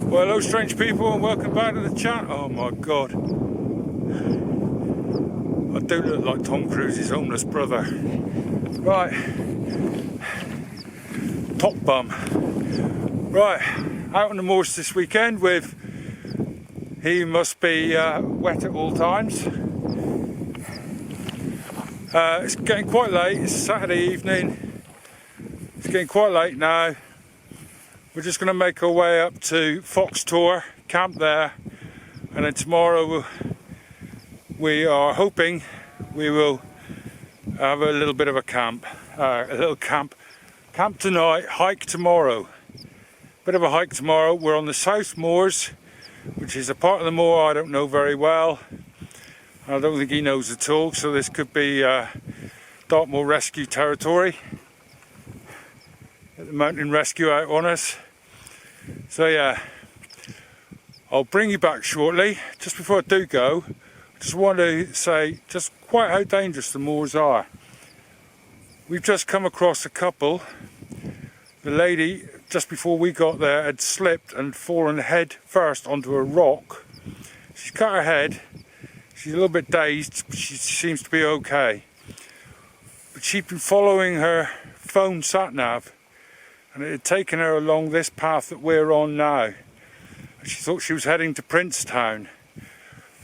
Well, hello strange people and welcome back to the channel. Oh my god, I do look like Tom Cruise's homeless brother. Right, top bum. Right, out on the moors this weekend with, he must be wet at all times. It's getting quite late, it's Saturday evening, it's getting quite late now. We're just going to make our way up to Fox Tor, camp there, and then tomorrow we are hoping we will have a little bit of a camp, camp tonight, hike tomorrow. Bit of a hike tomorrow. We're on the South Moors, which is a part of the moor I don't know very well. I don't think he knows at all, so this could be Dartmoor rescue territory. Get the mountain rescue out on us. So yeah, I'll bring you back shortly. Just before I do go, I just want to say just quite how dangerous the moors are. We've just come across a couple. The lady, just before we got there, had slipped and fallen head first onto a rock. She's cut her head. She's a little bit dazed, but she seems to be okay. But she'd been following her phone sat-nav, and it had taken her along this path that we're on now. She thought she was heading to Princetown.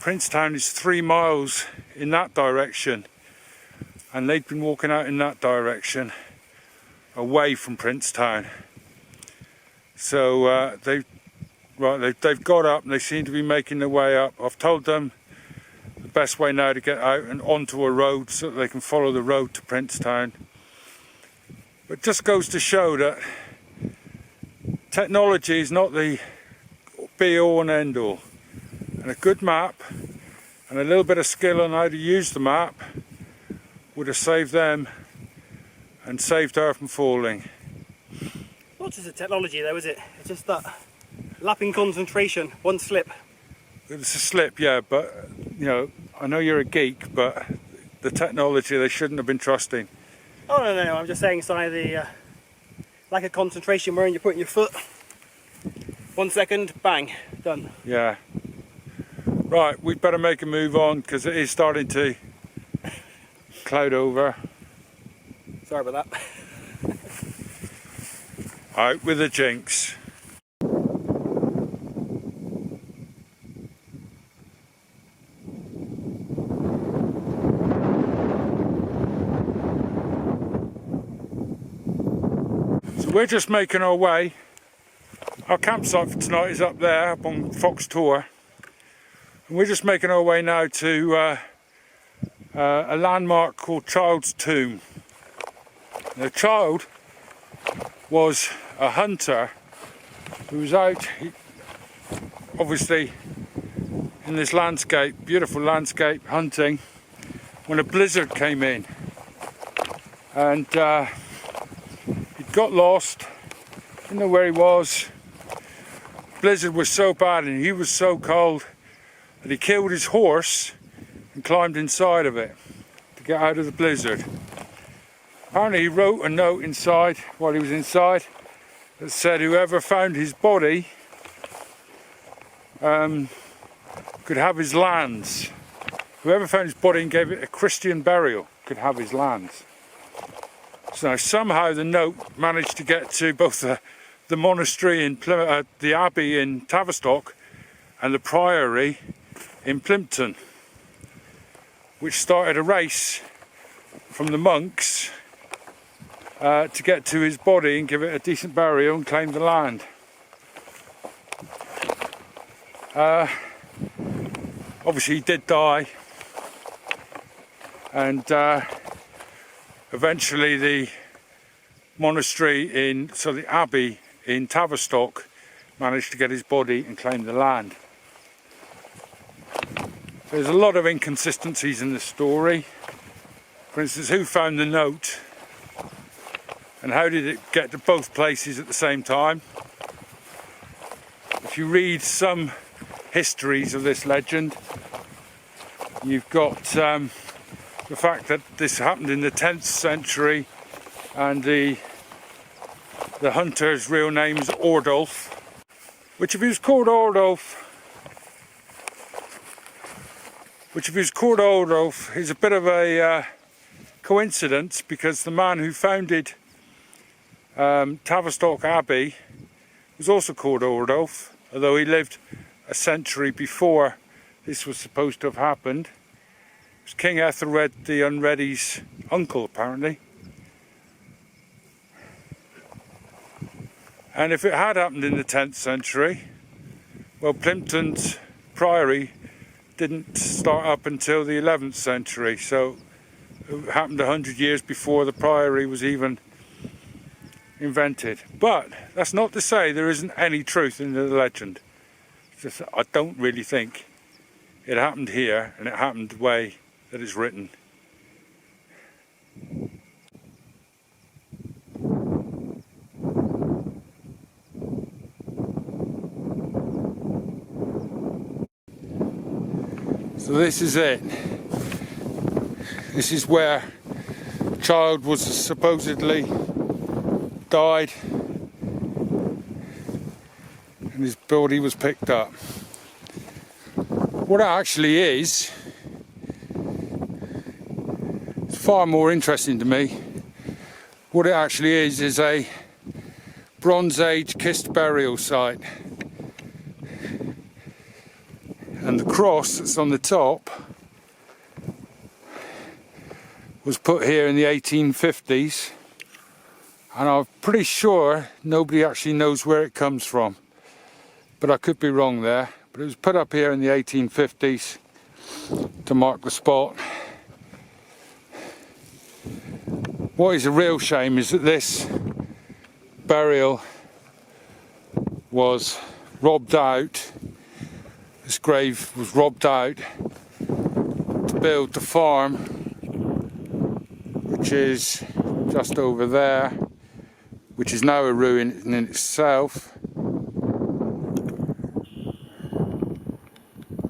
Princetown is 3 miles in that direction, and they'd been walking out in that direction, away from Princetown. So they've got up and they seem to be making their way up. I've told them the best way now to get out and onto a road so that they can follow the road to Princetown. But it just goes to show that technology is not the be-all and end-all. And a good map and a little bit of skill on how to use the map would have saved them and saved her from falling. Not just the technology though, is it? It's just that lapping concentration, one slip. It's a slip, yeah, but you know, I know you're a geek, but the technology they shouldn't have been trusting. Oh no, I'm just saying it's like the lack of concentration where you're putting your foot. 1 second, bang, done. Yeah. Right, we'd better make a move on because it is starting to cloud over. Sorry about that. Out with the jinx. So we're just making our way. Our campsite for tonight is up there, up on Fox Tor. And we're just making our way now to a landmark called Child's Tomb. The child was a hunter who was out, obviously, in this landscape, beautiful landscape, hunting, when a blizzard came in. And he got lost, didn't know where he was. Blizzard was so bad and he was so cold that he killed his horse and climbed inside of it to get out of the blizzard. Apparently he wrote a note inside while he was inside that said whoever found his body could have his lands. Whoever found his body and gave it a Christian burial could have his lands. So somehow the note managed to get to both the monastery in Plymouth, the abbey in Tavistock, and the priory in Plympton, which started a race from the monks to get to his body and give it a decent burial and claim the land. Obviously he did die, and eventually the monastery the abbey in Tavistock managed to get his body and claim the land. There's a lot of inconsistencies in the story. For instance, who found the note? And how did it get to both places at the same time? If you read some histories of this legend, you've got the fact that this happened in the 10th century, and the hunter's real name is Ordulf, which if he was called Ordulf is a bit of a coincidence, because the man who founded Tavistock Abbey was also called Ordulf, although he lived a century before this was supposed to have happened. It was King Ethelred the Unready's uncle, apparently. And if it had happened in the 10th century, well, Plimpton's priory didn't start up until the 11th century, so it happened 100 years before the priory was even invented. But that's not to say there isn't any truth in the legend. It's just, I don't really think it happened here, and it happened the way that it's written. So this is it. This is where a child was supposedly died and his body was picked up. What it actually is far more interesting to me. What it actually is a Bronze Age kist burial site. And the cross that's on the top was put here in the 1850s, and I'm pretty sure nobody actually knows where it comes from, but I could be wrong there. But it was put up here in the 1850s to mark the spot. What is a real shame is that this burial was robbed out. This grave was robbed out to build the farm, which is just over there, which is now a ruin in itself.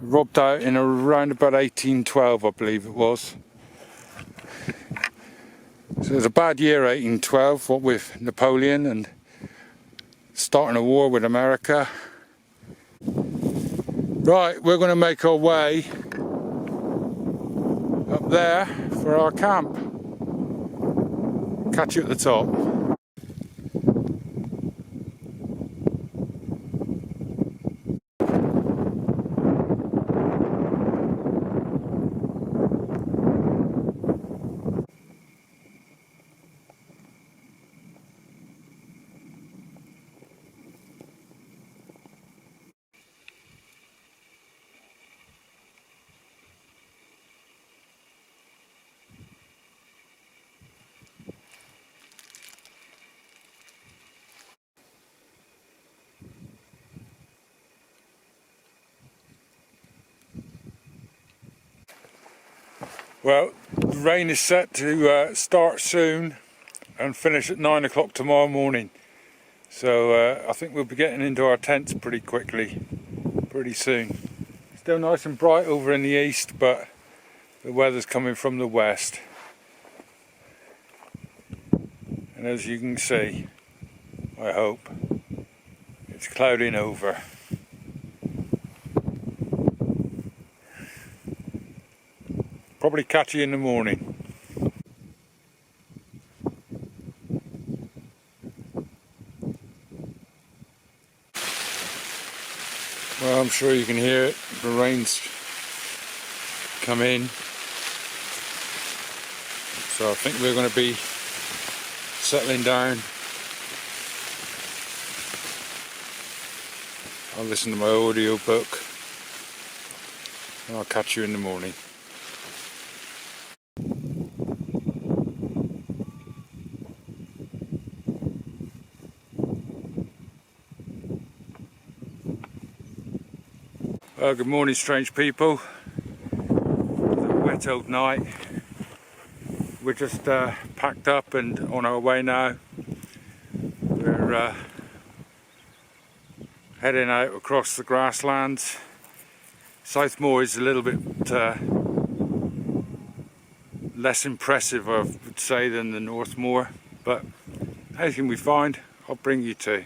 Robbed out in around about 1812, I believe it was. So it was a bad year, 1812, what with Napoleon and starting a war with America. Right, we're going to make our way up there for our camp. Catch you at the top. Well, the rain is set to start soon and finish at 9 o'clock tomorrow morning. So I think we'll be getting into our tents pretty quickly, pretty soon. Still nice and bright over in the east, but the weather's coming from the west. And as you can see, I hope, it's clouding over. Probably catch you in the morning. Well, I'm sure you can hear it. The rain's come in. So I think we're going to be settling down. I'll listen to my audio book and I'll catch you in the morning. Good morning, strange people. detailed night. We're just packed up and on our way now. We're heading out across the grasslands. South Moor is a little bit less impressive, I would say, than the North Moor, but anything we find, I'll bring you to.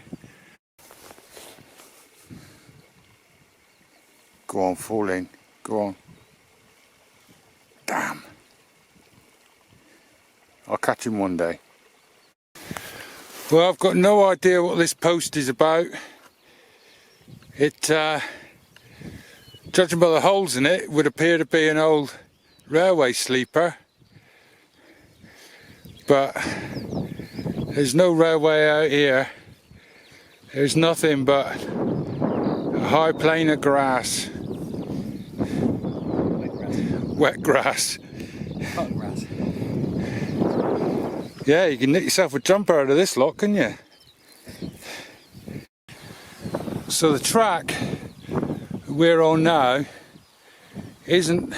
Go on, fall in. Go on. Damn. I'll catch him one day. Well, I've got no idea what this post is about. It, judging by the holes in it, would appear to be an old railway sleeper. But there's no railway out here. There's nothing but a high plain of grass. Wet grass. Cotton grass. Yeah, you can knit yourself a jumper out of this lot, can you? So the track we're on now isn't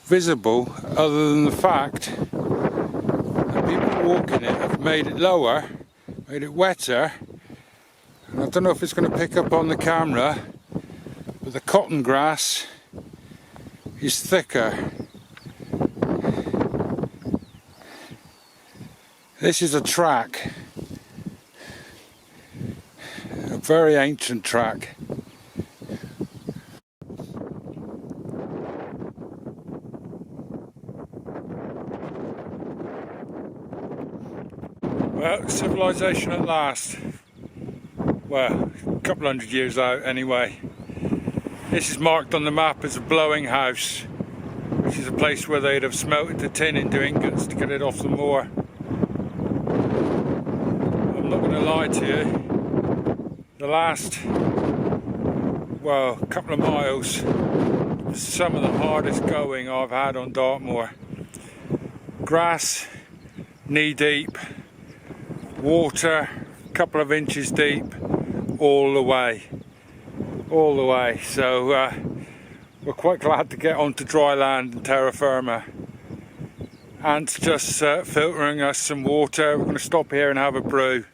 visible other than the fact that people walking it have made it lower, made it wetter. And I don't know if it's going to pick up on the camera, but the cotton grass is thicker. This is a track, a very ancient track. Well, civilization at last. Well, a couple hundred years out anyway. This is marked on the map as a blowing house, which is a place where they'd have smelted the tin into ingots to get it off the moor. I'm not going to lie to you, the last, well, couple of miles was some of the hardest going I've had on Dartmoor. Grass knee deep, water a couple of inches deep, all the way. So we're quite glad to get onto dry land and terra firma. Ant's just filtering us some water. We're going to stop here and have a brew.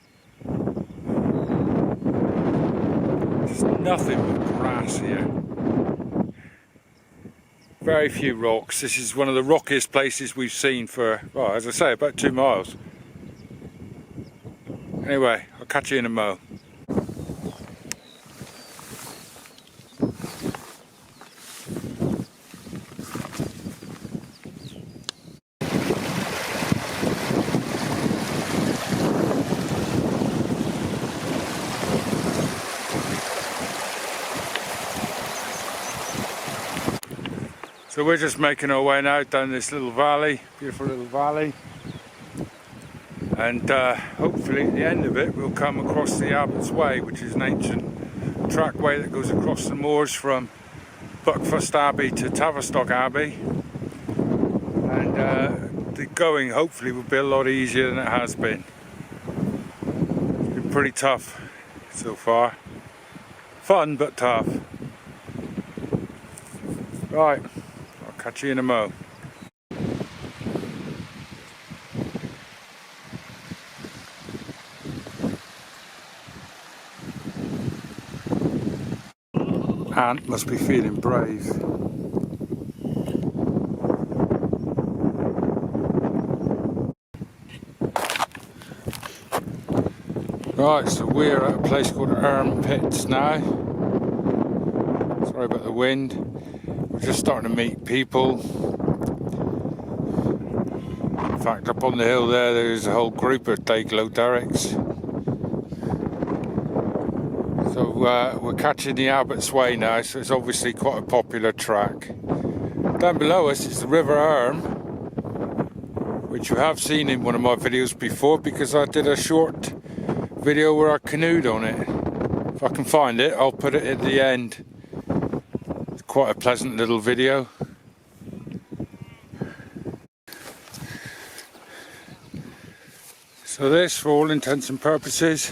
There's nothing but grass here. Very few rocks. This is one of the rockiest places we've seen for, well, as I say, about 2 miles. Anyway, I'll catch you in a mo. So we're just making our way now down this little valley, beautiful little valley, and hopefully at the end of it we'll come across the Abbots Way, which is an ancient trackway that goes across the moors from Buckfast Abbey to Tavistock Abbey, and the going hopefully will be a lot easier than it has been. It's been pretty tough so far, fun but tough. Right. Catch you in a mo. Ant must be feeling brave. Right, so we're at a place called Pits now. Sorry about the wind. We're just starting to meet people. In fact, up on the hill there's a whole group of DayGlo Dereks. So we're catching the Abbots Way now, so it's obviously quite a popular track. Down below us is the River Erm, which you have seen in one of my videos before because I did a short video where I canoed on it. If I can find it, I'll put it at the end. Quite a pleasant little video. So this, for all intents and purposes,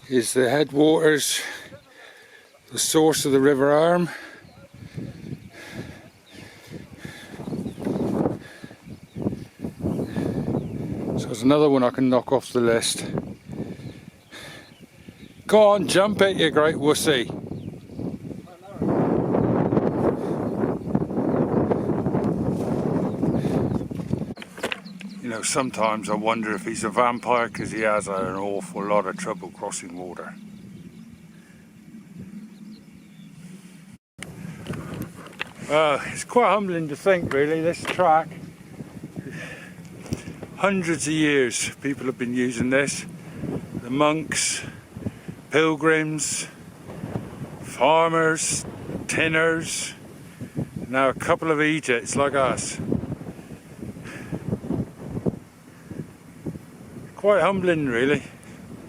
is the headwaters, the source of the River Erm. another one I can knock off the list. Go on, jump it, you great wussy. You know, sometimes I wonder if he's a vampire because he has had an awful lot of trouble crossing water. It's quite humbling to think, really, this track. Hundreds of years people have been using this. The monks, pilgrims, farmers, tinners, now a couple of eat-its like us. Quite humbling, really.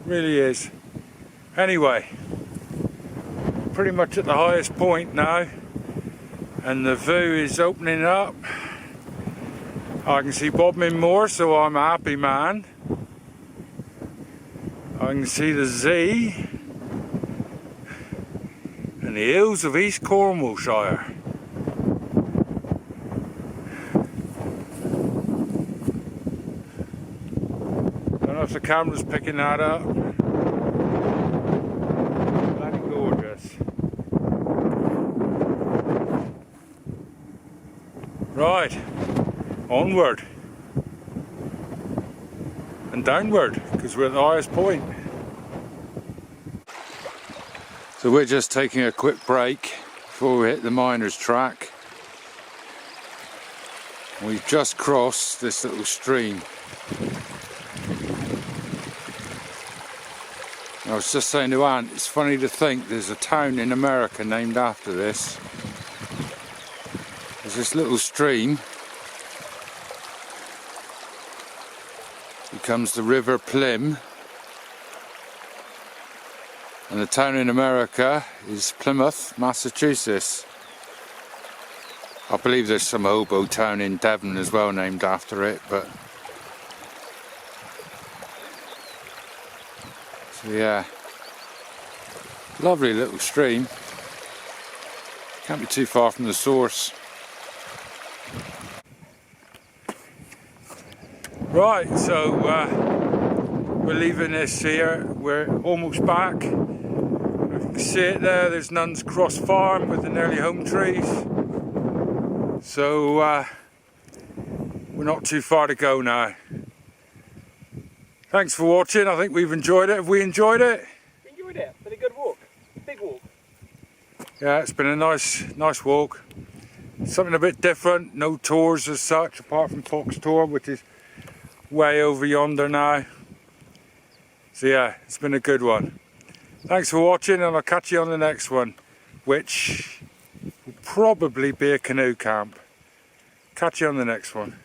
Really is. Anyway, pretty much at the highest point now, and the view is opening up. I can see Bodmin Moor, so I'm a happy man. I can see the Z and the hills of East Cornwallshire. Don't know if the camera's picking that up. Bloody gorgeous. Right, onward and downward, because we're at the highest point. So we're just taking a quick break before we hit the miners' track. We've just crossed this little stream. I was just saying to Aunt, it's funny to think there's a town in America named after this. There's this little stream. Becomes the River Plym. And the town in America is Plymouth, Massachusetts. I believe there's some hobo town in Devon as well named after it, but... So yeah, lovely little stream. Can't be too far from the source. Right, so we're leaving this here. We're almost back. You can see it there. There's Nuns Cross Farm with the nearly home trees. So we're not too far to go now. Thanks for watching. I think we've enjoyed it. Have we enjoyed it? We enjoyed it. Been a good walk. Big walk. Yeah, it's been a nice walk. Something a bit different. No tours as such, apart from Fox Tor, which is way over yonder now. So yeah, it's been a good one. Thanks for watching, and I'll catch you on the next one, which will probably be a canoe camp. Catch you on the next one.